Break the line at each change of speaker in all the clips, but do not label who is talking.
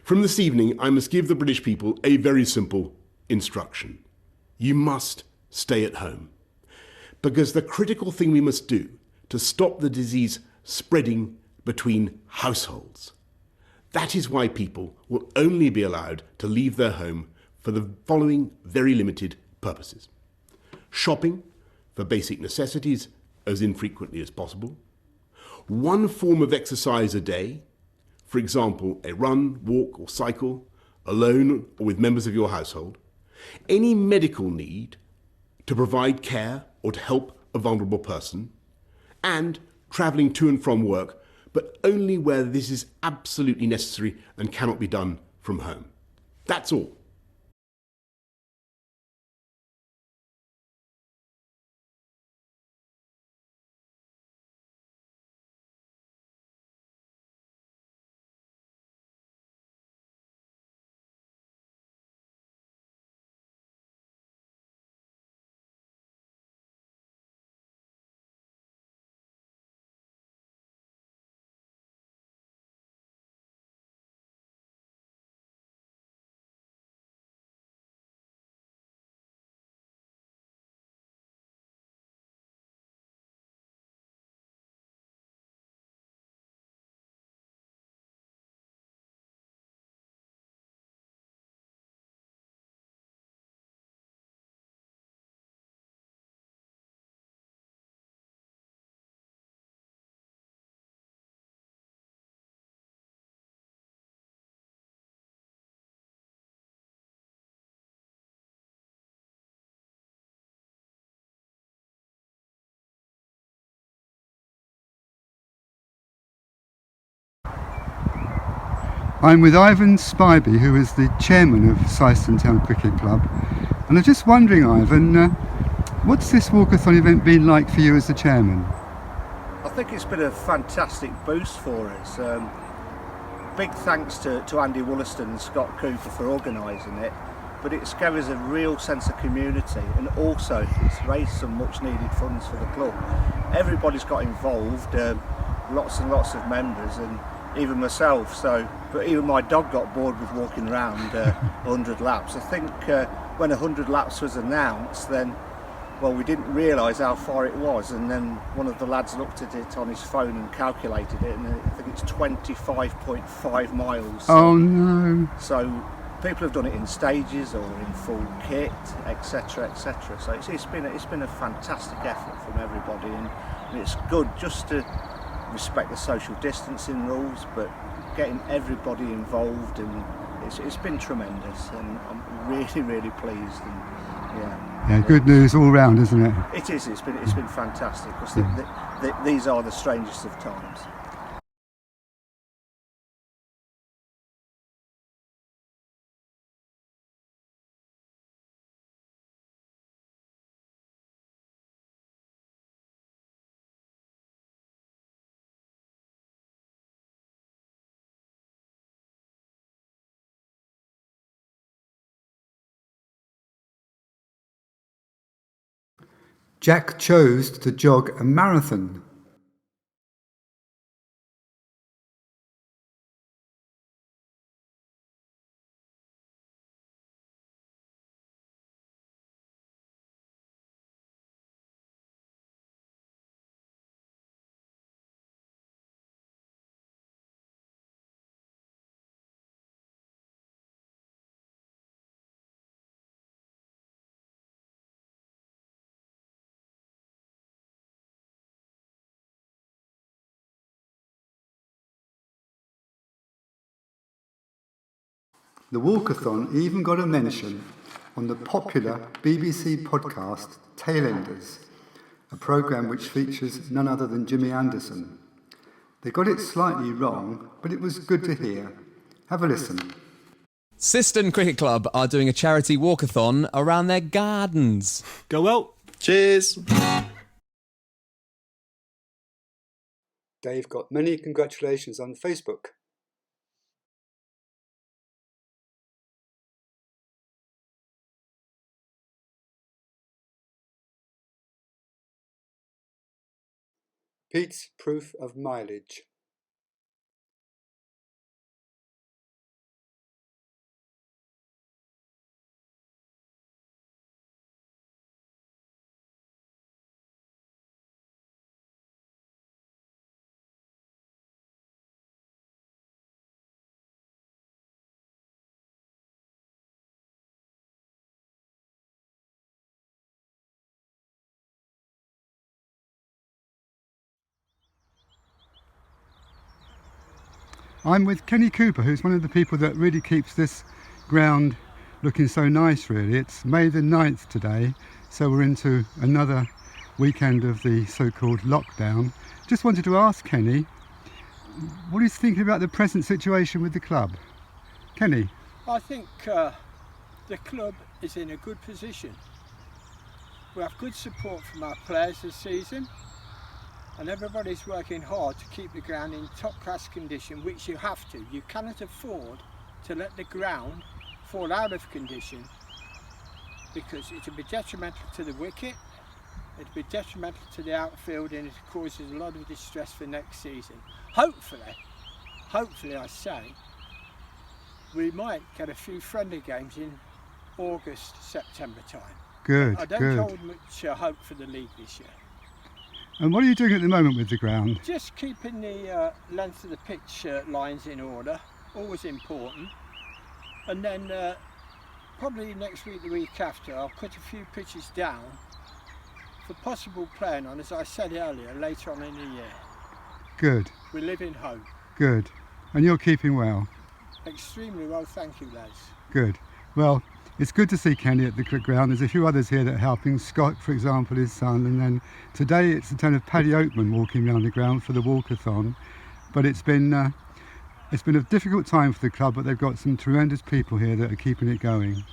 From this evening, I must give the British people a very simple instruction. You must stay at home. Because the critical thing we must do to stop the disease spreading between households. That is why people will only be allowed to leave their home for the following very limited purposes. Shopping for basic necessities as infrequently as possible. One form of exercise a day, for example, a run, walk or cycle, alone or with members of your household. Any medical need to provide care or to help a vulnerable person, and travelling to and from work, but only where this is absolutely necessary and cannot be done from home. That's all.
I'm with Ivan Spivey, who is the chairman of Syston Town Cricket Club. And I'm just wondering, Ivan, what's this Walkathon event been like for you as the chairman?
I think it's been a fantastic boost for us. Big thanks to Andy Wollaston and Scott Cooper for organising it, but it's given us a real sense of community, and also it's raised some much needed funds for the club. Everybody's got involved, lots and lots of members, and even myself. But even my dog got bored with walking around 100 laps. I think when 100 laps was announced, then we didn't realise how far it was, and then one of the lads looked at it on his phone and calculated it, and I think it's 25.5 miles.
Oh no!
So people have done it in stages or in full kit, etc., etc. So it's been a fantastic effort from everybody, and it's good just to respect the social distancing rules, but getting everybody involved, and it's been tremendous, and I'm really pleased. And
yeah, good news all round, isn't it?
It is. It's been fantastic, because these are the strangest of times.
Jack chose to jog a marathon. The Walkathon even got a mention on the popular BBC podcast Tailenders, a programme which features none other than Jimmy Anderson. They got it slightly wrong, but it was good to hear. Have a listen.
Syston Cricket Club are doing a charity walkathon around their gardens.
Go well. Cheers.
Dave got many congratulations on Facebook. Pete's proof of mileage. I'm with Kenny Cooper, who's one of the people that really keeps this ground looking so nice, really. It's May the 9th today, so we're into another weekend of the so-called lockdown. Just wanted to ask Kenny, what he's thinking about the present situation with the club. Kenny?
I think the club is in a good position. We have good support from our players this season, and everybody's working hard to keep the ground in top class condition, which you have to. You cannot afford to let the ground fall out of condition, because it would be detrimental to the wicket, it would be detrimental to the outfield, and it causes a lot of distress for next season. Hopefully I say, we might get a few friendly games in August, September time.
Good,
I don't
good.
hold much hope for the league this year.
And what are you doing at the moment with the ground?
Just keeping the length of the pitch lines in order, always important. And then probably next week, the week after, I'll cut a few pitches down for possible playing on, as I said earlier, later on in the year.
Good,
We live in hope.
good. And you're keeping well?
Extremely well, thank you, Les.
Good. Well, it's good to see Kenny at the ground. There's a few others here that are helping. Scott, for example, his son. And then today it's the turn of Paddy Oatman walking around the ground for the Walkathon. But it's been a difficult time for the club, but they've got some tremendous people here that are keeping it going.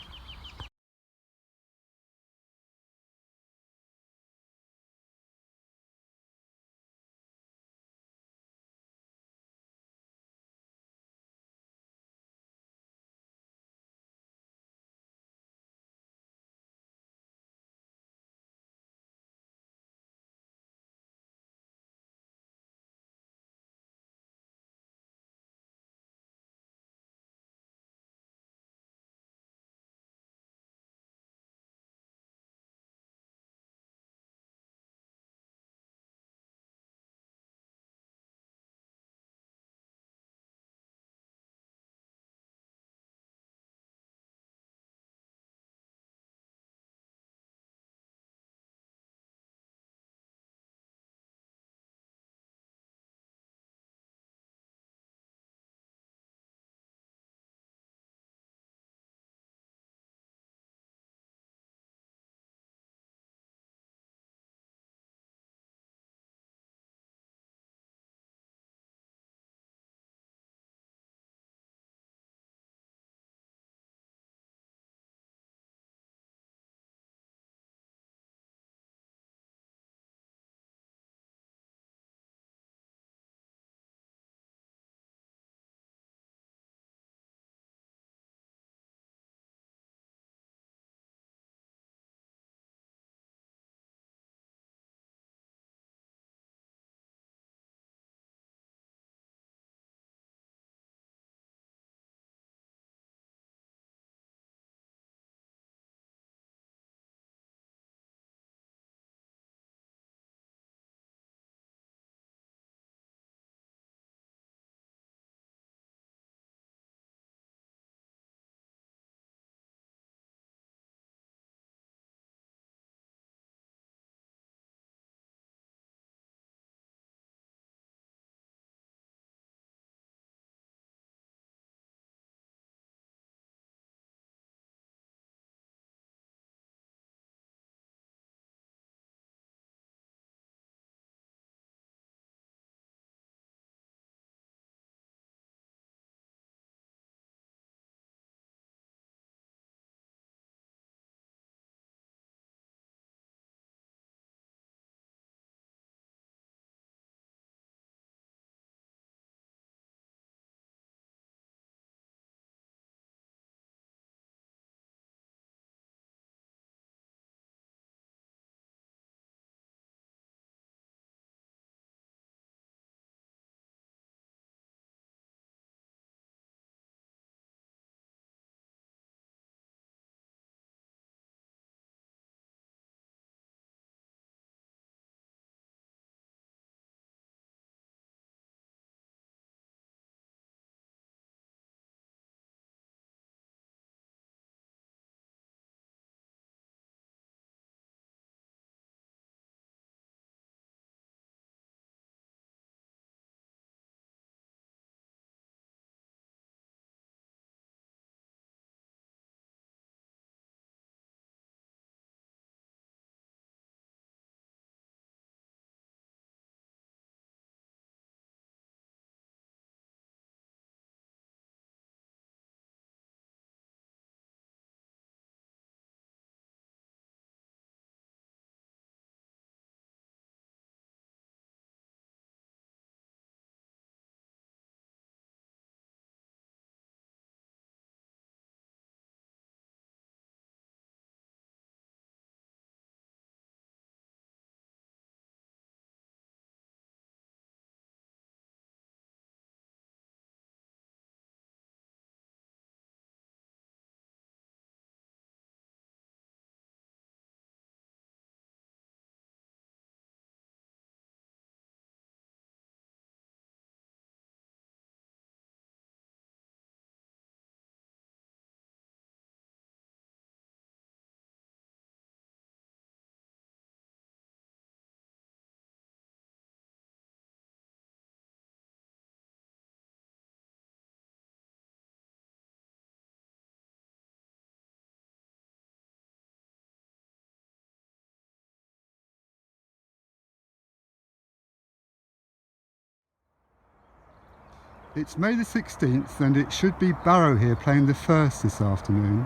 It's May the 16th and it should be Barrow here playing the first this afternoon,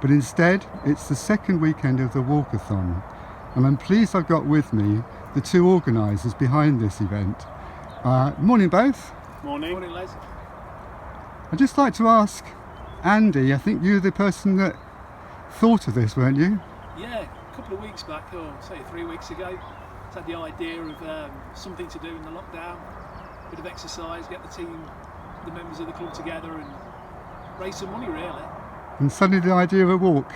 but instead it's the second weekend of the Walkathon, and I'm pleased I've got with me the two organisers behind this event. Morning both.
Morning. Morning, Les.
I'd just like to ask Andy, I think you're the person that thought of this, weren't you?
Yeah, a couple of weeks back, or say 3 weeks ago, I had the idea of something to do in the lockdown, a bit of exercise, get the team, the members of the club together and raise some money really.
And suddenly the idea of a walk.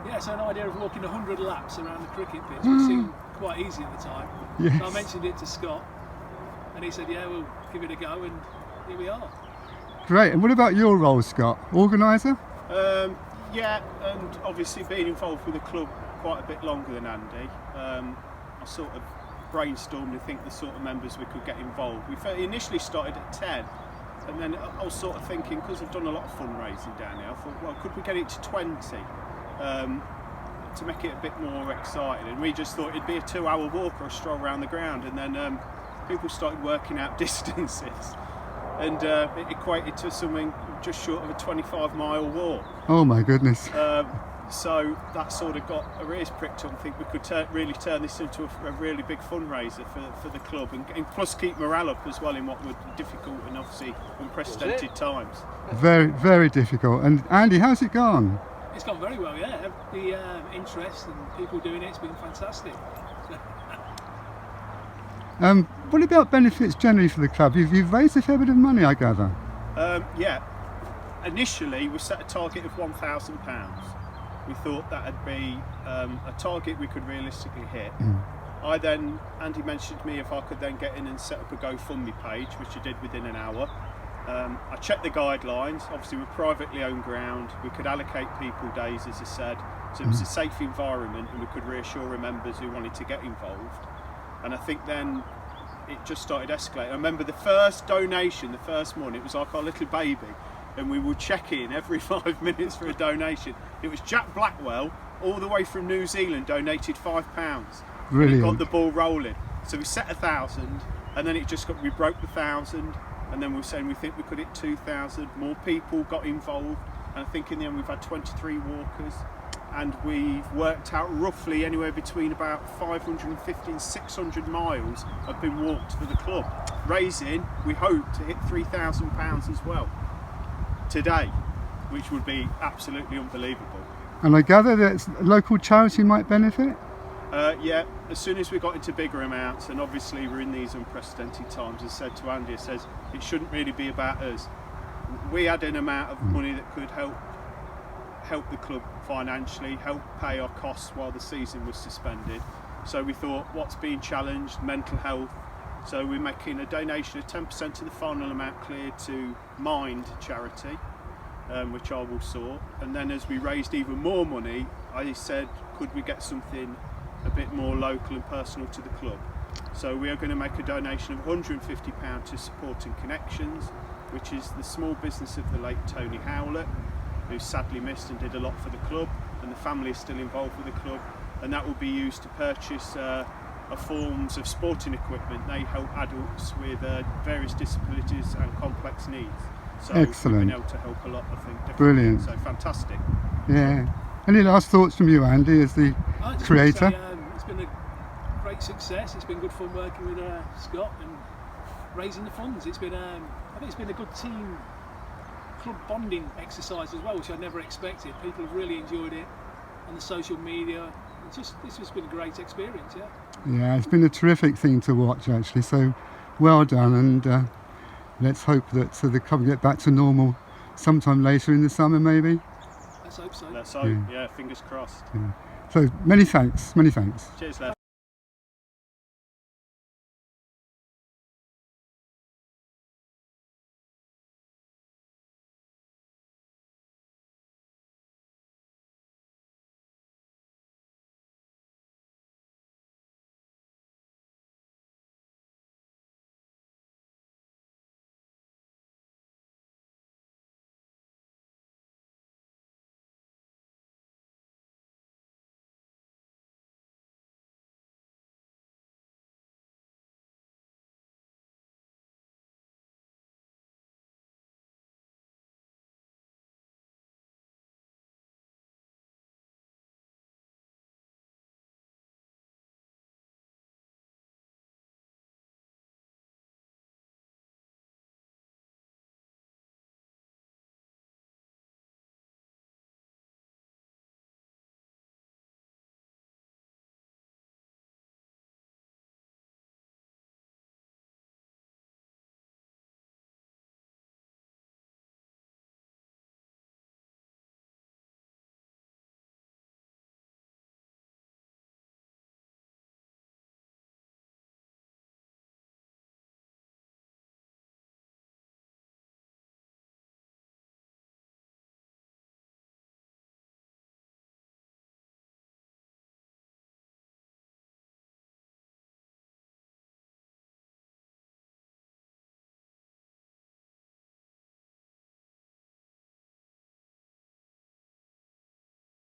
Yeah, so an idea of walking 100 laps around the cricket pitch, which seemed quite easy at the time.
Yes.
So I mentioned it to Scott and he said, yeah, we'll give it a go, and here we are.
Great, and what about your role, Scott? Organiser?
Yeah, and obviously being involved with the club quite a bit longer than Andy, I sort of brainstormed to think the sort of members we could get involved. We initially started at 10, and then I was sort of thinking, because I've done a lot of fundraising down here, I thought, well, could we get it to 20 to make it a bit more exciting? And we just thought it'd be a 2-hour walk or a stroll around the ground, and then people started working out distances, and it equated to something just short of a 25-mile walk.
Oh my goodness.
So that sort of got our ears pricked up. I think we could really turn this into a really big fundraiser for the club, and plus keep morale up as well in what were difficult and obviously unprecedented times.
Very, very difficult. And Andy, how's it gone?
It's gone very well, yeah. The interest and people doing it's been fantastic.
What about benefits generally for the club? You've raised a fair bit of money, I gather.
Yeah. Initially, we set a target of £1,000. We thought that'd be a target we could realistically hit. Andy mentioned to me if I could then get in and set up a GoFundMe page, which I did within an hour. I checked the guidelines. Obviously, we're privately owned ground. We could allocate people days, as I said, so it was a safe environment, and we could reassure members who wanted to get involved. And I think then it just started escalating. I remember the first donation, the first morning, it was like our little baby, and we would check in every 5 minutes for a donation. It was Jack Blackwell, all the way from New Zealand, donated £5.
Brilliant.
And it got the ball rolling. So we set 1,000, and then we broke the 1,000, and then we were saying we think we could hit 2,000. More people got involved, and I think in the end we've had 23 walkers, and we've worked out roughly anywhere between about 550 and 600 miles have been walked for the club, raising, we hope, to hit £3,000 as well today, which would be absolutely unbelievable.
And I gather that a local charity might benefit?
Yeah, as soon as we got into bigger amounts, and obviously we're in these unprecedented times, as I said to Andy, says it shouldn't really be about us. We had an amount of money that could help the club financially, help pay our costs while the season was suspended. So we thought, what's being challenged? Mental health. So we're making a donation of 10% of the final amount cleared to Mind charity, which I will sort. And then as we raised even more money, I said, could we get something a bit more local and personal to the club? So we are going to make a donation of £150 to Supporting Connections, which is the small business of the late Tony Howlett, who sadly missed and did a lot for the club, and the family is still involved with the club, and that will be used to purchase forms of sporting equipment. They help adults with various disabilities and complex needs. So
excellent.
We've been able to help a lot, I think.
Brilliant.
So fantastic.
Yeah. Any last thoughts from you, Andy, as the creator?
It's been a great success. It's been good fun working with Scott and raising the funds. It's been, I think it's been a good team club bonding exercise as well, which I never expected. People have really enjoyed it on the social media. It's just been a great experience, yeah.
Yeah, it's been a terrific thing to watch, actually. So well done, and let's hope that the club get back to normal sometime later in the summer, maybe.
Let's hope so.
Let's hope. Yeah, fingers crossed.
Yeah. So many thanks.
Cheers, Les.